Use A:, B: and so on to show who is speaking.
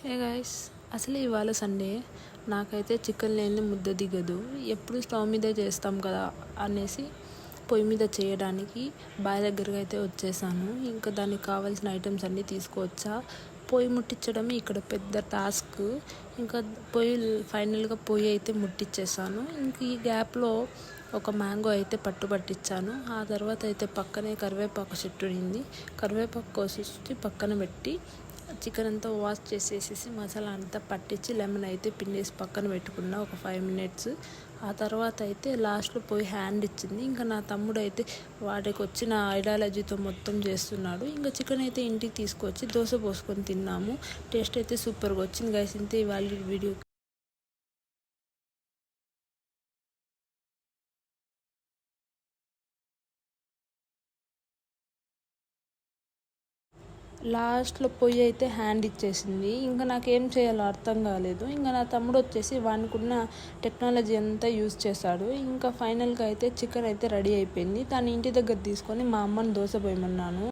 A: Hey guys, అసలు ఇవాళ Sunday. నాకైతే చికెన్ లేని ముద్ద దిగదు. ఎప్పుడు స్టవ్ మీదే చేస్తాం కదా అనేసి పొయ్యి మీద చేయడానికి బావి దగ్గరికి అయితే వచ్చేసాను. ఇంకా దానికి కావాల్సిన ఐటమ్స్ అన్నీ తీసుకువచ్చా. పొయ్యి ముట్టించడమే ఇక్కడ పెద్ద టాస్క్. ఇంకా ఫైనల్గా పొయ్యి అయితే ముట్టించేసాను. ఇంక ఈ గ్యాప్లో ఒక మ్యాంగో అయితే పట్టించాను. ఆ తర్వాత అయితే పక్కనే కరివేపాకు చెట్టు ఉంది. కరివేపాకు కోసేసి పక్కన పెట్టి చికెన్ అంతా వాష్ చేసేసి మసాలా అంతా పట్టించి లెమన్ అయితే పిండేసి పక్కన పెట్టుకున్నా ఒక 5 minutes. ఆ తర్వాత అయితే లాస్ట్లో పోయి హ్యాండ్ ఇచ్చింది. ఇంకా నా తమ్ముడు అయితే వాడికి వచ్చిన ఐడియాలజీతో మొత్తం చేస్తున్నాడు. ఇంకా చికెన్ అయితే ఇంటికి తీసుకొచ్చి దోశ పోసుకొని తిన్నాము. టేస్ట్ అయితే సూపర్గా వచ్చింది గైస్. ఇంతే ఇవాళ వీడియో. లాస్ట్లో పొయ్యి అయితే హ్యాండ్ ఇచ్చేసింది. ఇంకా నాకేం చేయాలో అర్థం కాలేదు. ఇంకా నా తమ్ముడు వచ్చేసి వానుకున్న టెక్నాలజీ అంతా యూజ్ చేశాడు. ఇంకా ఫైనల్గా అయితే చికెన్ అయితే రెడీ అయిపోయింది. తను ఇంటి దగ్గర తీసుకొని మా అమ్మని దోశ పోయమన్నాను.